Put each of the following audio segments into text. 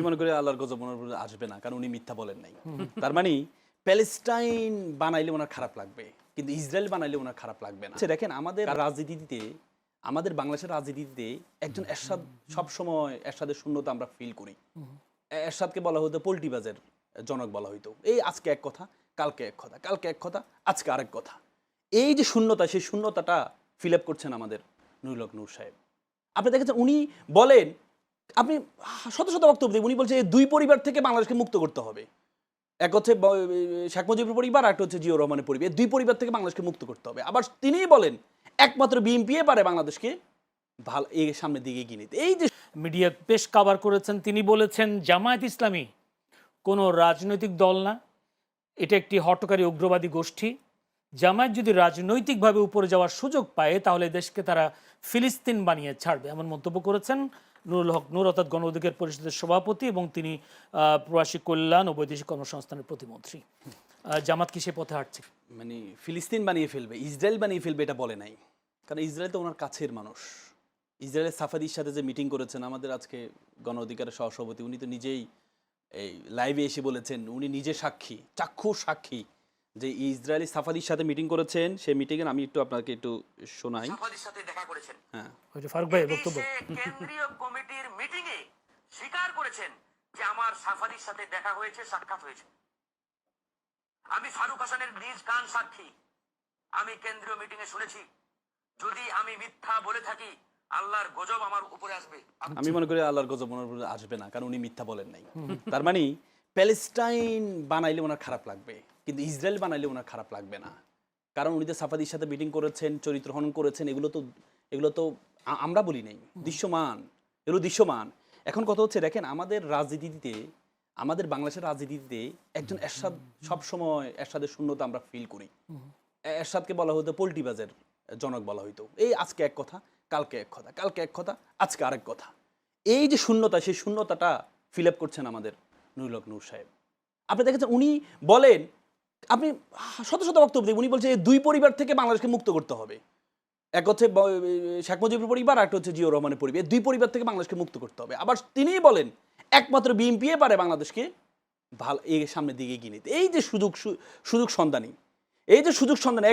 আমি মনে করি আল্লাহর গজব ওনার উপরে আসবে না, কারণ উনি মিথ্যা বলেন নাই। তার মানে প্যালেস্টাইন বানাইলে ওনার খারাপ লাগবে, কিন্তু ইসরায়েল বানাইলে ওনার খারাপ লাগবে না। দেখেন আমাদের রাজনীতিতে, আমাদের বাংলাদেশের রাজনীতিতে একজন এরশাদ, সবসময় এরশাদের শূন্যতা আমরা ফিল করি। এরশাদকে বলা হতো পোল্টিবাজের জনক বলা হইতো। এই আজকে এক কথা, কালকে এক কথা, কালকে এক কথা, আজকে আরেক কথা। এই যে শূন্যতা, সেই শূন্যতাটা ফিল আপ করছেন আমাদের নুরুল হক নূর সাহেব। আপনি দেখেছেন উনি বলেন, আপনি শত শত বক্তব্য দেন, উনি বলছে দুই পরিবার থেকে বাংলাদেশকে মুক্ত করতে হবে। এক হচ্ছে শেখ মুজিবুর পরিবার, একটা হচ্ছে জিয়াউর রহমানের পরিবার। দুই পরিবার থেকে বাংলাদেশকে মুক্ত করতে হবে। আবার তিনিই বলেন একমাত্র বিএনপি পারে বাংলাদেশকে ভালো এই সামনের দিকে এগিয়ে নিতে। এই যে মিডিয়া বেশ কভার করেছেন, তিনি বলেছেন জামায়াত ইসলামী কোনো রাজনৈতিক দল না, এটা একটি হটকারী উগ্রবাদী গোষ্ঠী। জামায়াত যদি রাজনৈতিকভাবে উপরে যাওয়ার সুযোগ পায় তাহলে দেশকে তারা ফিলিস্তিন বানিয়ে ছাড়বে, এমন মন্তব্য করেছেন নুরুল হক নূর, অর্থাৎ গণ অধিকার পরিষদের সভাপতি এবং তিনি প্রবাসী কল্যাণ ও বৈদেশিক কর্মসংস্থানের প্রতিমন্ত্রী। জামাত কি সে পথে হাঁটছে? মানে ফিলিস্তিন বানিয়ে ফেলবে, ইসরায়েল বানিয়ে ফেলবে এটা বলে নাই, কারণ ইসরায়েল তো ওনার কাছের মানুষ। ইসরায়েলের সাফাদির সাথে যে মিটিং করেছেন আমাদের আজকে গণ অধিকারের সহসভাপতি, উনি তো নিজেই এই লাইভে এসে বলেছেন, উনি নিজে সাক্ষী, চাক্ষুষ সাক্ষী যে ইসরায়েলি সাফাদির সাথে মিটিং করেছেন। সেই মিটিংয়ে আমি একটু আপনাকে একটু শোনাই। সাফাদির সাথে দেখা করেছেন, হ্যাঁ, ফারুক ভাই বক্তব্য। কেন্দ্রীয় কমিটির মিটিং এ স্বীকার করেছেন যে আমার সাফাদির সাথে দেখা হয়েছে, সাক্ষাৎ হয়েছে। আমি ফারুক হাসানের নিজ কান সাক্ষী, আমি কেন্দ্রীয় মিটিং এ শুনেছি। যদি আমি মিথ্যা বলে থাকি আল্লাহর গজব আমার উপরে আসবে। আমি মনে করি আল্লাহর গজব ওনার উপরে আসবে না, কারণ উনি মিথ্যা বলেন নাই। তার মানে প্যালেস্টাইন বানাইলে ওনার খারাপ লাগবে, কিন্তু ইসরায়েল বানাইলে ওনার খারাপ লাগবে না, কারণ উনি তো সাফাদির সাথে মিটিং করেছেন, চরিত্র হনন করেছেন। এগুলো তো আমরা বলি নাই, দৃশ্যমান, এগুলো দৃশ্যমান। এখন কথা হচ্ছে, দেখেন আমাদের রাজনীতিতে, আমাদের বাংলাদেশের রাজনীতিতে একজন এরশাদ, সবসময় এরশাদের শূন্যতা আমরা ফিল করি। এরশাদকে বলা হতো পোল্টিবাজের জনক বলা হইতো। এই আজকে এক কথা, কালকে এক কথা, কালকে এক কথা, আজকে আরেক কথা। এই যে শূন্যতা, সেই শূন্যতাটা ফিল আপ করছেন আমাদের নুরুল হক নূর সাহেব। আপনি দেখেছেন উনি বলেন, আপনি শত শত বক্তব্য দেন, উনি বলছে দুই পরিবার থেকে বাংলাদেশকে মুক্ত করতে হবে। এক হচ্ছে শেখ মুজিবুর পরিবার, একটা হচ্ছে জিয়াউর রহমানের পরিবার। দুই পরিবার থেকে বাংলাদেশকে মুক্ত করতে হবে। আবার তিনিই বলেন একমাত্র বিএনপি পারে বাংলাদেশকে ভালো এই সামনের দিকে এগিয়ে নিতে। এই যে সুযোগ সন্ধানী, এই যে সুযোগ সন্ধানী,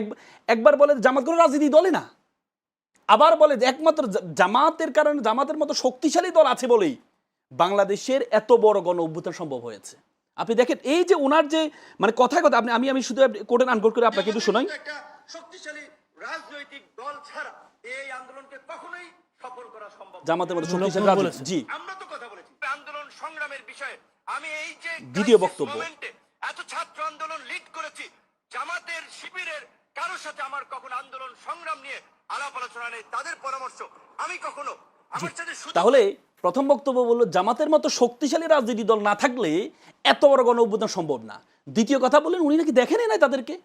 একবার বলে জামাত কোনো রাজনীতি দলে না, আবার বলে যে একমাত্র জামাতের কারণে, জামাতের মতো শক্তিশালী দল আছে বলেই বাংলাদেশের এত বড় গণ অভ্যুত্থান সম্ভব হয়েছে। আপনি দেখেন এই যে ওনার যে মানে কথায় কথা, আমি শুধু কোটেন আনকোট করে আপনাকে একটু শোনাই। একটা শক্তিশালী রাজনৈতিক দল ছাড়া এই আন্দোলনকে কখনোই সফল করা সম্ভব না। জামাতের মতো শক্তিশালী রাজনীতি, জি, আমরা তো কথা বলেছি আন্দোলন সংগ্রামের বিষয়ে। আমি এই যে দ্বিতীয় বক্তব্য, এত ছাত্র আন্দোলন লিড করেছি, জামাতের শিবিরের কারোর সাথে আমার কখনো আন্দোলন সংগ্রাম নিয়ে আলাপ আলোচনা নেই, তাদের পরামর্শ আমি কখনো আমার সাথে। তাহলে প্রথম বক্তব্য বললো জামাতের মতো শক্তিশালী রাজনীতি দল না থাকলে এত বড় গণ অভ্যুত্থান সম্ভব না। দ্বিতীয় কথা বললেন উনি নাকি দেখেনই নাই তাদেরকে,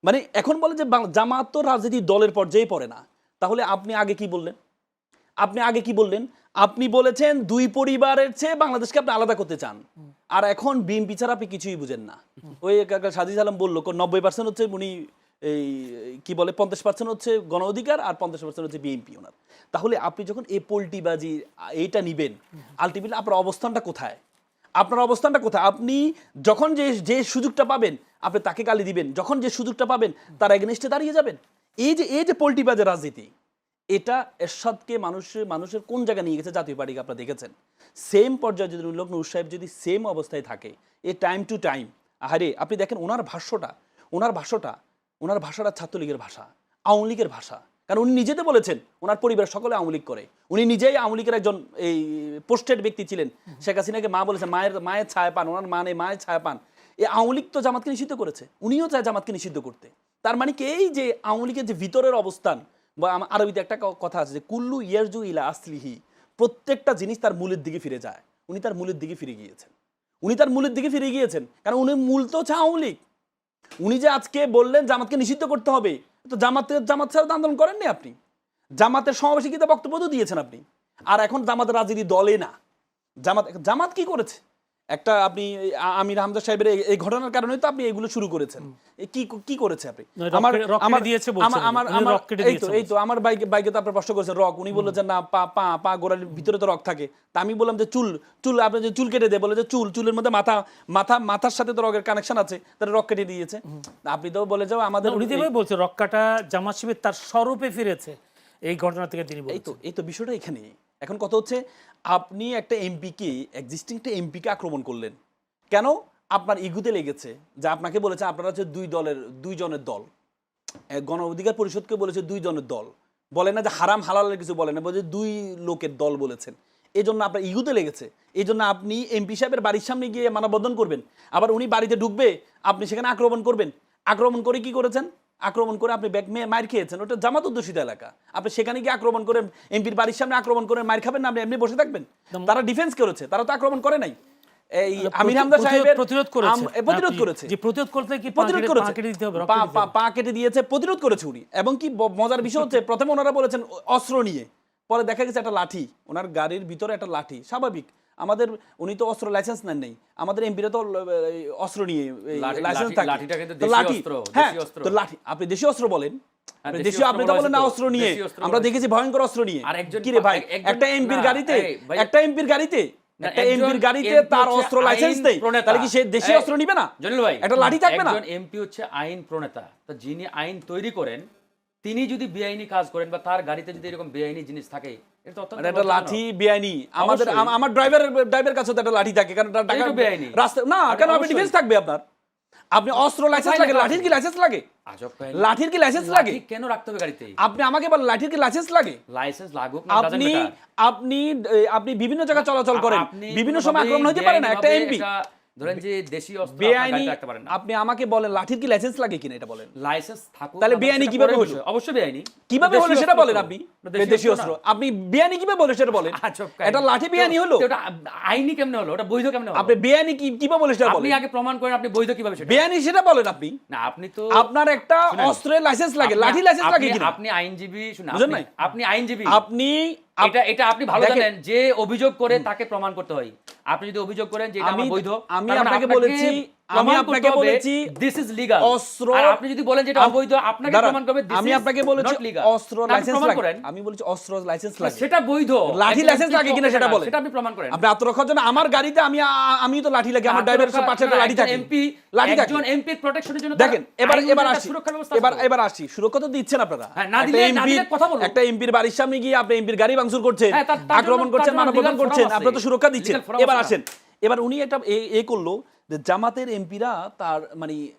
মানে এখন বলে যে জামাত তো রাজনীতি দলের পর্যায়ে পড়ে না। তাহলে আপনি আগে কি বললেন? আপনি বলেছেন দুই পরিবারের চেয়ে বাংলাদেশকে আপনি আলাদা করতে চান, আর এখন বিএনপি ছাড়া আপনি কিছুই বুঝেন না। ওই সাজিদ আলম বললো 90% হচ্ছে উনি এই কি বলে 50% হচ্ছে গণ অধিকার আর 50% হচ্ছে বিএনপি ওনার। তাহলে আপনি যখন এই পোল্টিবাজি এইটা নিবেন, আলটিমেটলি আপনার অবস্থানটা কোথায়? আপনি যখন যে সুযোগটা পাবেন আপনি তাকে গালি দিবেন, যখন যে সুযোগটা পাবেন তার এগেনস্টে দাঁড়িয়ে যাবেন। এই যে পোল্টিবাজের রাজনীতি, এটা এরশাদকে মানুষের কোন জায়গায় নিয়ে গেছে জাতীয় পার্টিকে আপনারা দেখেছেন। সেম পর্যায়ে যদি নুরুল হক নূর সাহেব যদি সেম অবস্থায় থাকে, এ টাইম টু টাইম, আরে আপনি দেখেন ওনার ভাষাটা ছাত্রলীগের ভাষা, আওয়ামী লীগের ভাষা। কারণ উনি নিজেতে বলেছেন ওনার পরিবার সকলে আওয়ামী লীগ করে, উনি নিজেই আওয়ামী লীগের একজন এই পোস্টেড ব্যক্তি ছিলেন। শেখ হাসিনাকে মা বলেছেন, মায়ের ছায়া পান, ওনার মা নেই, মায়ের ছায়া পান। এই আওয়ামী লীগ তো জামাতকে নিষিদ্ধ করেছে, উনিও চায় জামাতকে নিষিদ্ধ করতে। তার মানে কি এই যে আওয়ামী লীগের যে ভিতরের অবস্থান, বা আরবিতে একটা কথা আছে যে কুল্লু ইয়ারজু ইলা আসলিহি, প্রত্যেকটা জিনিস তার মূলের দিকে ফিরে যায়। উনি তার মূলের দিকে ফিরে গিয়েছেন, কারণ উনি মূল তো হচ্ছে আওয়ামী লীগ। উনি যে আজকে বললেন জামাতকে নিষিদ্ধ করতে হবে, তো জামাত ছাড়া আন্দোলন করেননি আপনি, জামাতের সমাবেশে কিন্তু বক্তব্য দিয়েছেন আপনি। আর এখন জামাতের রাজনীতি দলে না, জামাত কি করেছে? একটা আপনি আমির হামজা সাহেবের এই ঘটনার কারণে তো আপনি এগুলো শুরু করেছেন। কি করেছে আপনি? আমার দিয়েছে বলছেন, উনি রক কেটে দিয়েছে। এই তো আমার বাইকে তো আপনি প্রশ্ন করেছেন রক, উনি বললেন যে না পা গোড়ার ভিতরে তো রক থাকে। তা আমি বললাম যে চুল আপনি যে চুল কেটে দেয়, বলে যে চুলের মধ্যে মাথার সাথে তো রকের কানেকশন আছে, তাহলে রক কেটে দিয়েছে। আপনি তো বলে যাও আমাদের উনি তো বলছে রক কাটা জামাত শিবির তার স্বরূপে ফিরেছে এই ঘটনা থেকে তিনি বলেছেন। এই তো বিষয়টা এখানে। এখন কথা হচ্ছে আপনি একটা এমপিকে, এক্সিস্টিং একটা এমপিকে আক্রমণ করলেন কেন? আপনার ইগুতে লেগেছে যে আপনাকে বলেছে আপনারা হচ্ছে দুইজনের দল, গণ অধিকার পরিষদকে বলেছে 2 জনের দল, বলে না যে হারাম হালালের কিছু বলে না, বলে 2 লোকের দল বলেছেন। এই জন্য আপনার ইগুতে লেগেছে, এই জন্য আপনি এমপি সাহেবের বাড়ির সামনে গিয়ে মানববন্ধন করবেন, আবার উনি বাড়িতে ঢুকবে আপনি সেখানে আক্রমণ করবেন। আক্রমণ করে কি করেছেন? আক্রমণ করে আপনি ব্যাগ মার খেয়েছেন, ওটা জামাত অধ্যুষিত এলাকা। আপনি সেখানে গিয়ে আক্রমণ করে এমপির বাড়ির সামনে আক্রমণ করে মার খাবেন না, আপনি এমনি বসে থাকবেন? তারা ডিফেন্স করেছে, তারা তো আক্রমণ করে নাই। এই আমির হামজা সাহেবের প্রতিরোধ করেছে, যে প্রতিরোধ করতে কি প্রতিরোধ করেছে, পা কেটে দিতে হবে, পা কেটে দিয়েছে, প্রতিরোধ করেছে উনি। এবং কি মজার বিষয় হচ্ছে প্রথমে ওনারা বলেছেন অস্ত্র নিয়ে, পরে দেখা গেছে একটা লাঠি, ওনার গাড়ির ভিতরে একটা লাঠি। স্বাভাবিক, আমাদের উনি তো অস্ত্র লাইসেন্স নেন নাই, আমাদের এমপিরা তো অস্ত্র নিয়ে লাইসেন্স থাকে। লাঠি, হ্যাঁ তো লাঠি, আপনি দেশীয় অস্ত্র বলেন, আপনি তো বলেন না অস্ত্র নিয়ে, আমরা দেখেছি ভয়ঙ্কর অস্ত্র নিয়ে। কি রে ভাই, একটা এমপির গাড়িতে তার অস্ত্র লাইসেন্স নেই, তাহলে কি সে দেশি অস্ত্র নিবে না? জলিল ভাই, একটা লাঠি থাকবে না? একজন এমপি হচ্ছে আইন প্রণেতা, তো যিনি আইন তৈরি করেন তিনি যদি বেআইনি কাজ করেন বা তার গাড়িতে যদি এরকম বেআইনি জিনিস থাকে, এটা তো অত্যন্ত একটা লাঠি বেআইনি। আমার ড্রাইভারের কাছে তো একটা লাঠি থাকে, কারণ টাকা বেআইনি রাস্তা না, কেন আপনি ডিফেন্স থাকবে আপনার? আপনি অস্ত্র লাইসেন্স লাগে, লাঠির কি লাইসেন্স লাগে? লাঠির কি লাইসেন্স লাগে? কেন রাখতে হবে গাড়িতে? আপনি আমাকে বলেন লাঠির কি লাইসেন্স লাগে? লাইসেন্স লাগুক না, আপনি বিভিন্ন জায়গায় চলাচল করেন, বিভিন্ন সময় আক্রমণ হতে পারে না একটা এমপি। ধরেন যে দেশি অস্ত্র বেআইনি, আপনি রাখতে পারেন না। আপনি আমাকে বলেন লাঠির কি লাইসেন্স লাগে কিনা এটা বলেন। লাইসেন্স থাকুক, তাহলে বেআইনি কিভাবে হলো? অবশ্যই বেআইনি। কিভাবে হলো সেটা বলেন আপনি। দেশীয় অস্ত্র আপনি বেআইনি কিভাবে বলেন সেটা বলেন। এটা লাঠি বেআইনি হলো, ওটা আইনি কেমনে হলো? ওটা বৈধ কেমনে হলো? আপনি বেআইনি কিভাবে বলেন সেটা বলেন। আপনি আগে প্রমাণ করেন আপনি বৈধ কিভাবে সেটা। বেআইনি সেটা বলেন আপনি। না আপনি তো, আপনার একটা অস্ত্রের লাইসেন্স লাগে, লাঠি লাইসেন্স লাগে কিনা? আপনি আইনজীবী, শুনুন, বুঝেন নাই? আপনি আইনজীবী, আপনি এটা আপনি ভালো জানেন যে অভিযোগ করে তাকে প্রমাণ করতে হয়। আপনি যদি অভিযোগ করেন যে এটা আমার বৈধ, আমি আপনাকে বলেছি দিস ইজ লিগ্যাল। অস্ত্র, আর আপনি যদি বলেন যে এটা অবৈধ, আপনাকে প্রমাণ করবে দিস ইজ আমি আপনাকে বলেছি অস্ত্র লাইসেন্স লাগে। করেন। আমি বলেছি অস্ত্র লাইসেন্স লাগে, সেটা বৈধ। লাঠি লাইসেন্স লাগে কিনা সেটা বলেন। সেটা আপনি প্রমাণ করেন। আপনি আত্মরক্ষার জন্য আমার গাড়িতে আমি তো লাঠি লাগে, আমার ড্রাইভারের পাশে একটা লাঠি থাকে, লাঠি থাকে। একজন এমপি প্রোটেকশনের জন্য দেখেন এবার আসি সুরক্ষা তো দিচ্ছেন আপনারা। একটা এমপির বাড়ির সামনে গিয়ে আপনি এমপির গাড়ি ভাঙচুর করছেন, আক্রমণ করছেন, মানববন্ধন করছেন, আপনারা তো সুরক্ষা দিচ্ছেন। এবার আসেন, এবার উনি একটা করলো যে জামাতের এমপিরা তার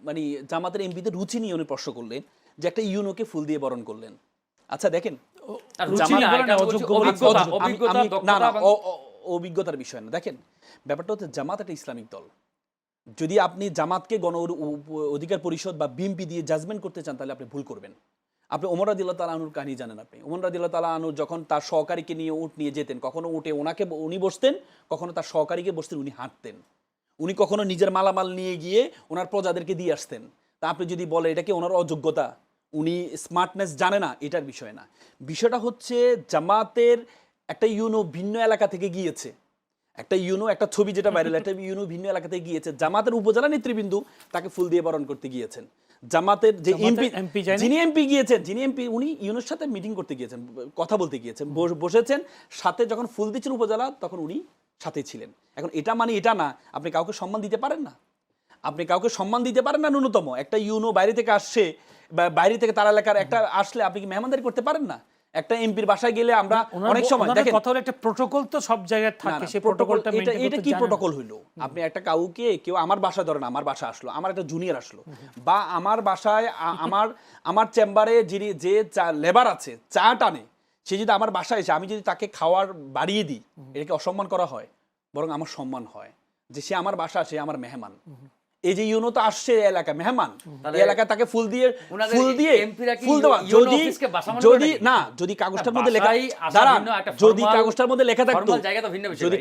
মানে জামাতের এমপিদের রুচি নিয়ে উনি প্রশ্ন করলেন যে একটা ইউনোকে ফুল দিয়ে বরণ করলেন। আচ্ছা দেখেন, অভিজ্ঞতার বিষয় না। দেখেন ব্যাপারটা হচ্ছে জামাত একটা ইসলামিক দল। যদি আপনি জামাতকে গণ অধিকার পরিষদ বা বিএনপি দিয়ে জাজমেন্ট করতে চান তাহলে আপনি ভুল করবেন। আপনি ওমর রাদিয়াল্লাহু তাআলা আনহুর কাহিনী জানেন। আপনি ওমর রাদিয়াল্লাহু তাআলা আনহু যখন তার সহকারীকে নিয়ে উট নিয়ে যেতেন, কখনো উটে উনি বসতেন, কখনো তার সহকারীকে বসতেন, উনি হাঁটতেন। উনি কখনো নিজের মালামাল নিয়ে গিয়ে ওনার প্রজাদেরকে দিয়ে আসতেন। তা আপনি যদি বলে এটা কি ওনার অযোগ্যতা, উনি স্মার্টনেস জানে না, এটার বিষয় না। বিষয়টা হচ্ছে জামাতের একটা ইউনো ভিন্ন এলাকা থেকে গিয়েছে, একটা ইউনো, একটা ছবি যেটা ভাইরাল, একটা ইউনো ভিন্ন এলাকা থেকে গিয়েছে, জামাতের উপজেলা নেতৃবৃন্দ তাকে ফুল দিয়ে বরণ করতে গিয়েছেন। জামাতের যে এমপি, যিনি এমপি গিয়েছেন, উনি ইউনোর সাথে মিটিং করতে গিয়েছেন, কথা বলতে গিয়েছেন, বসেছেন সাথে, যখন ফুল দিচ্ছেন উপজেলা তখন উনি সাথে ছিলেন। এখন এটা এটা না আপনি কাউকে সম্মান দিতে পারেন না, আপনি কাউকে সম্মান দিতে পারেন না। ন্যূনতম একটা ইউনো বাইরে থেকে আসছে, বাইরে থেকে তার এলাকার একটা আসলে আপনি কি মেহমানদারি করতে পারেন না? একটা এমপির বাসায় গেলে আমরা অনেক সময় দেখেন কথা হলো একটা প্রটোকল তো সব জায়গায় থাকে, সেই প্রটোকলটা মেইনটেইন করতে। এটা কি প্রটোকল হইলো? আপনি একটা কাউকে, কেউ আমার বাসায় ধরেন, আমার বাসা আসলো, আমার একটা জুনিয়র আসলো, বা আমার বাসায় আমার চেম্বারে যে লেবার আছে চা টানে, সে যদি আমার বাসায় এসে আমি যদি তাকে খাওয়ার বাড়িয়ে দিই, এটাকে অসম্মান করা হয়? বরং আমার সম্মান হয় যে সে আমার বাসা, সে আমার মেহমান। এই যে ইউনো তো আসছে এলাকা মেহমান, এই এলাকায় তাকে ফুল দেওয়া, যদি কাগজটার মধ্যে লেখা, যদি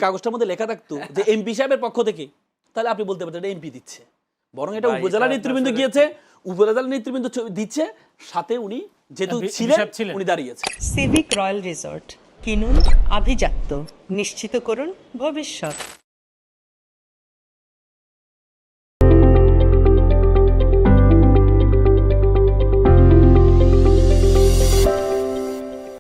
কাগজটার মধ্যে লেখা থাকতো যে এমপি সাহেবের পক্ষ থেকে, তাহলে আপনি বলতে পারতেন এটা এমপি দিচ্ছে। বরং এটা উপজেলা নেতৃবৃন্দ গিয়েছে, উপজেলা নেতৃবৃন্দ দিচ্ছে, সাথে উনি যেহেতু ছিলেন উনি দাঁড়িয়েছে। সিভিক রয়্যাল রিসর্ট, কিনুন আভিজাত্য, নিশ্চিত করুন ভবিষ্যৎ।